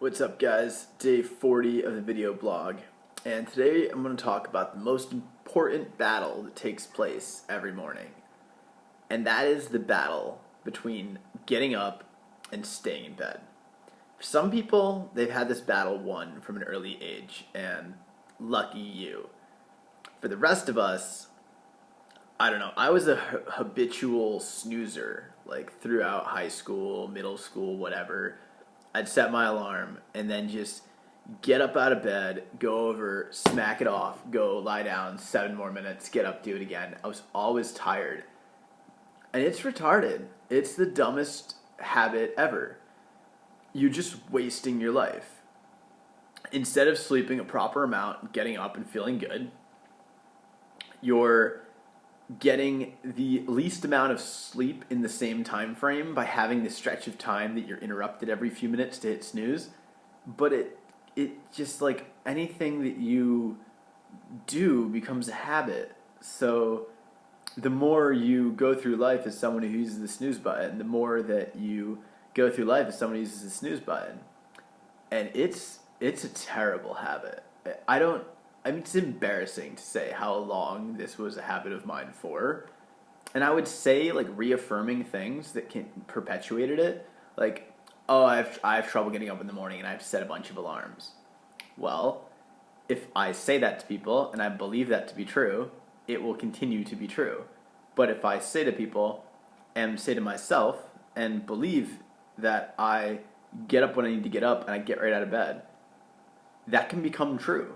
What's up, guys? Day 40 of the video blog, and today I'm going to talk about the most important battle that takes place every morning, and that is the battle between getting up and staying in bed. For some people, they've had this battle won from an early age, and lucky you. For the rest of us, I don't know, I was a habitual snoozer, like throughout high school, middle school, whatever. I'd set my alarm and then just get up out of bed, go over, smack it off, go lie down, 7 more minutes, get up, do it again. I was always tired. And it's retarded. It's the dumbest habit ever. You're just wasting your life. Instead of sleeping a proper amount, getting up and feeling good, you're getting the least amount of sleep in the same time frame by having this stretch of time that you're interrupted every few minutes to hit snooze. But it just, like, anything that you do becomes a habit. So the more you go through life as someone who uses the snooze button, the more that you go through life as someone who uses the snooze button. And it's a terrible habit. I mean, it's embarrassing to say how long this was a habit of mine for. And I would say, like, reaffirming things that perpetuated it. Like, oh, I have trouble getting up in the morning and I have to set a bunch of alarms. Well, if I say that to people and I believe that to be true, it will continue to be true. But if I say to people and say to myself and believe that I get up when I need to get up and I get right out of bed, that can become true.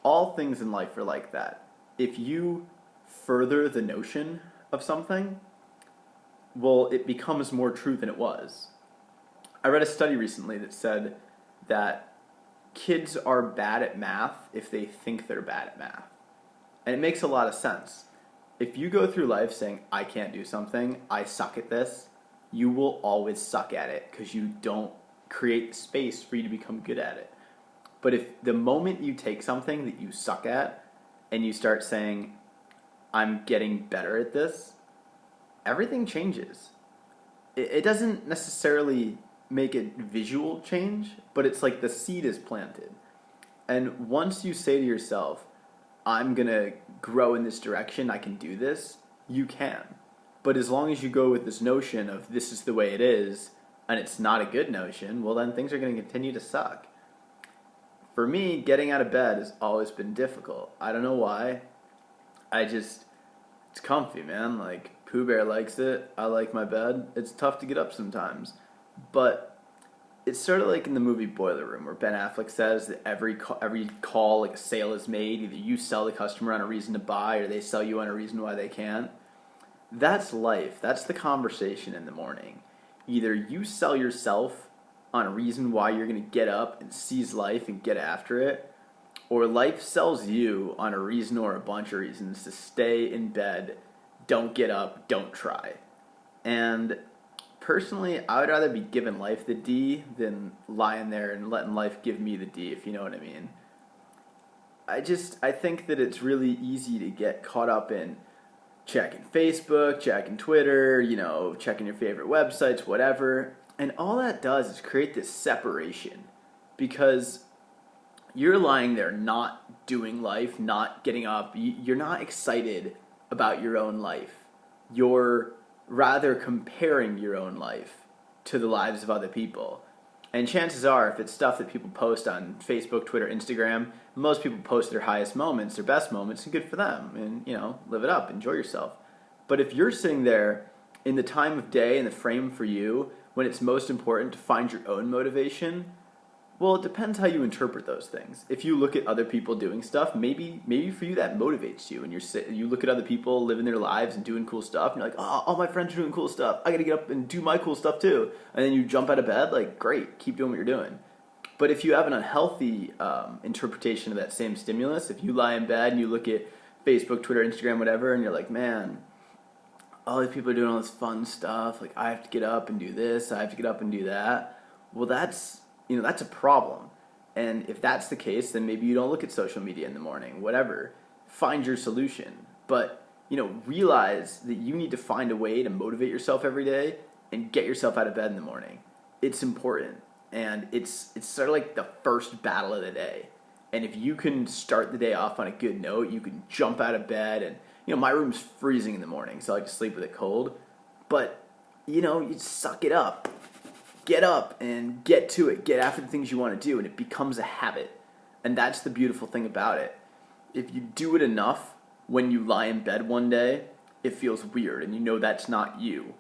All things in life are like that. If you further the notion of something, well, it becomes more true than it was. I read a study recently that said that kids are bad at math if they think they're bad at math. And it makes a lot of sense. If you go through life saying, I can't do something, I suck at this, you will always suck at it because you don't create space for you to become good at it. But if the moment you take something that you suck at and you start saying, I'm getting better at this, everything changes. It doesn't necessarily make a visual change, but it's like the seed is planted. And once you say to yourself, I'm going to grow in this direction, I can do this, you can. But as long as you go with this notion of this is the way it is, and it's not a good notion, well, then things are going to continue to suck. For me, getting out of bed has always been difficult. I don't know why. It's comfy, man. Like, Pooh Bear likes it. I like my bed. It's tough to get up sometimes. But it's sort of like in the movie Boiler Room, where Ben Affleck says that every call, like a sale is made. Either you sell the customer on a reason to buy, or they sell you on a reason why they can't. That's life. That's the conversation in the morning. Either you sell yourself on a reason why you're going to get up and seize life and get after it, or life sells you on a reason or a bunch of reasons to stay in bed, don't get up, don't try. And personally, I would rather be giving life the D than lying there and letting life give me the D, if you know what I mean. I think that it's really easy to get caught up in checking Facebook, checking Twitter, checking your favorite websites, whatever. And all that does is create this separation, because you're lying there not doing life, not getting up. You're not excited about your own life. You're rather comparing your own life to the lives of other people. And chances are, if it's stuff that people post on Facebook, Twitter, Instagram, most people post their highest moments, their best moments, and good for them. And, live it up, enjoy yourself. But if you're sitting there in the time of day and the frame for you, when it's most important to find your own motivation, well, it depends how you interpret those things. If you look at other people doing stuff, maybe for you that motivates you, and you look at other people living their lives and doing cool stuff, and you're like, oh, all my friends are doing cool stuff, I gotta get up and do my cool stuff too. And then you jump out of bed, like, great, keep doing what you're doing. But if you have an unhealthy interpretation of that same stimulus, if you lie in bed and you look at Facebook, Twitter, Instagram, whatever, and you're like, man, all these people are doing all this fun stuff, like, I have to get up and do this, I have to get up and do that, well, that's a problem. And if that's the case, then maybe you don't look at social media in the morning, whatever. Find your solution. But, realize that you need to find a way to motivate yourself every day and get yourself out of bed in the morning. It's important. and it's sort of like the first battle of the day. And if you can start the day off on a good note, you can jump out of bed. And my room's freezing in the morning, so I like to sleep with it cold. But you suck it up, get up and get to it, get after the things you want to do, and it becomes a habit. And that's the beautiful thing about it. If you do it enough, when you lie in bed one day, it feels weird, and that's not you.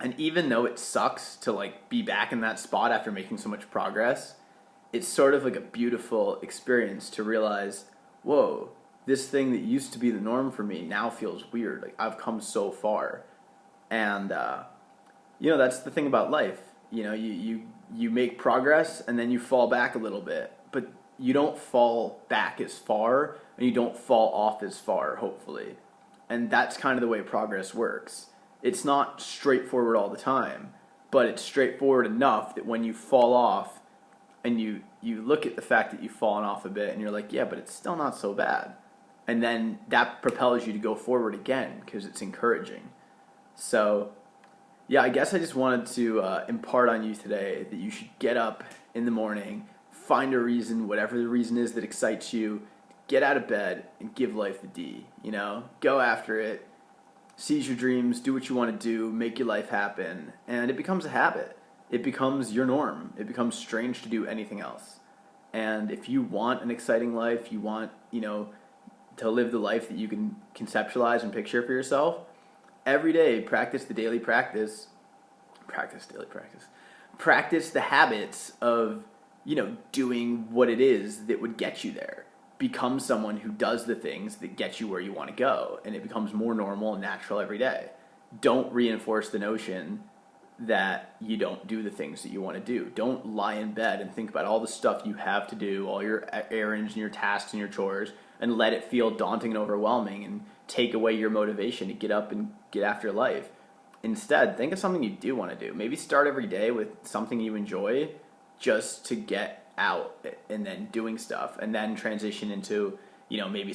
And even though it sucks to like be back in that spot after making so much progress, it's sort of like a beautiful experience to realize, whoa, this thing that used to be the norm for me now feels weird. Like I've come so far. And that's the thing about life. You make progress and then you fall back a little bit, but you don't fall back as far and you don't fall off as far, hopefully. And that's kind of the way progress works. It's not straightforward all the time, but it's straightforward enough that when you fall off and you look at the fact that you've fallen off a bit and you're like, yeah, but it's still not so bad. And then that propels you to go forward again because it's encouraging. So, yeah, I guess I just wanted to impart on you today that you should get up in the morning, find a reason, whatever the reason is that excites you, get out of bed and give life the D, Go after it. Seize your dreams, do what you want to do, make your life happen, and it becomes a habit. It becomes your norm. It becomes strange to do anything else. And if you want an exciting life, you want, to live the life that you can conceptualize and picture for yourself, every day practice the daily practice. Practice the habits of, doing what it is that would get you there. Become someone who does the things that get you where you want to go, and it becomes more normal and natural every day. Don't reinforce the notion that you don't do the things that you want to do. Don't lie in bed and think about all the stuff you have to do, all your errands and your tasks and your chores, and let it feel daunting and overwhelming and take away your motivation to get up and get after life. Instead, think of something you do want to do. Maybe start every day with something you enjoy just to get out and then doing stuff, and then transition into maybe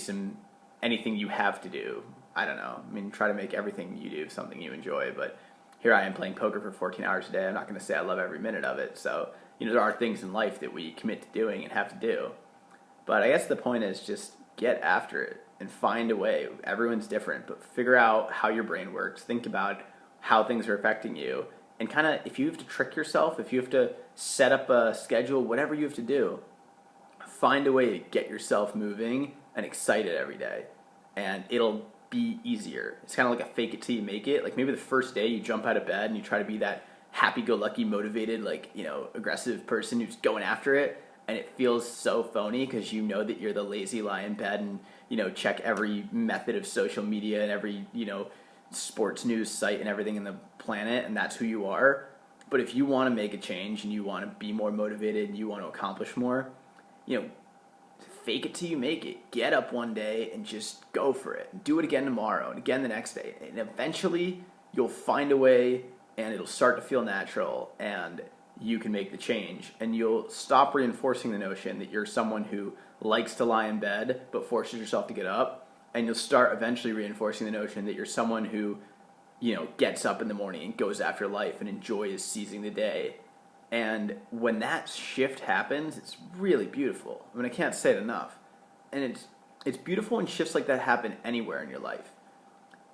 anything you have to do. I don't know. I mean, try to make everything you do something you enjoy, but here I am playing poker for 14 hours a day. I'm not going to say I love every minute of it. So there are things in life that we commit to doing and have to do, but I guess the point is just get after it and find a way. Everyone's different, but figure out how your brain works. Think about how things are affecting you, and kind of, if you have to trick yourself, if you have to set up a schedule, whatever you have to do, find a way to get yourself moving and excited every day. And it'll be easier. It's kind of like a fake it till you make it. Like maybe the first day you jump out of bed and you try to be that happy-go-lucky, motivated, aggressive person who's going after it. And it feels so phony because that you're the lazy lie in bed and, check every method of social media and every, sports news site and everything in the planet, and that's who you are. But if you want to make a change and you want to be more motivated and you want to accomplish more, fake it till you make it. Get up one day and just go for it. Do it again tomorrow and again the next day. And eventually you'll find a way and it'll start to feel natural and you can make the change. And you'll stop reinforcing the notion that you're someone who likes to lie in bed but forces yourself to get up. And you'll start eventually reinforcing the notion that you're someone who, gets up in the morning and goes after life and enjoys seizing the day. And when that shift happens, it's really beautiful. I mean, I can't say it enough. And it's beautiful when shifts like that happen anywhere in your life.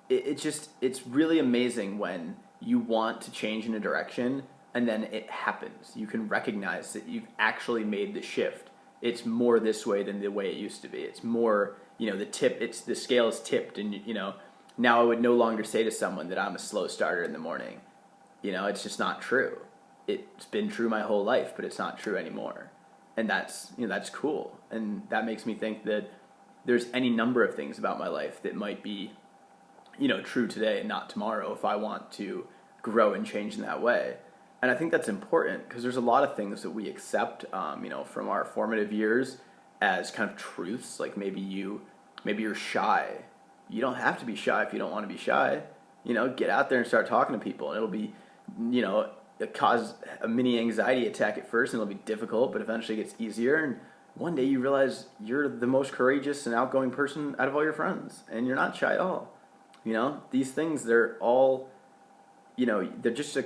It's really amazing when you want to change in a direction and then it happens. You can recognize that you've actually made the shift. It's more this way than the way it used to be. It's more, the scale is tipped, and now I would no longer say to someone that I'm a slow starter in the morning. It's just not true. It's been true my whole life, but it's not true anymore. And that's cool. And that makes me think that there's any number of things about my life that might be, true today and not tomorrow if I want to grow and change in that way. And I think that's important because there's a lot of things that we accept, from our formative years as kind of truths. Like maybe you're shy. You don't have to be shy if you don't want to be shy. Get out there and start talking to people. And it'll be, it cause a mini anxiety attack at first, and it'll be difficult, but eventually it gets easier. And one day you realize you're the most courageous and outgoing person out of all your friends, and you're not shy at all. These things, they're all, they're just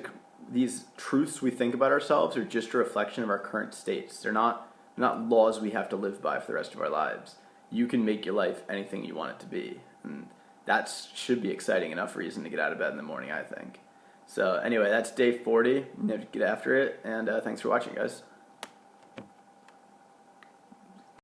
these truths we think about ourselves are just a reflection of our current states. They're not laws we have to live by for the rest of our lives. You can make your life anything you want it to be. And that should be exciting enough reason to get out of bed in the morning, I think. So anyway, that's day 40. You have to get after it, and thanks for watching, guys.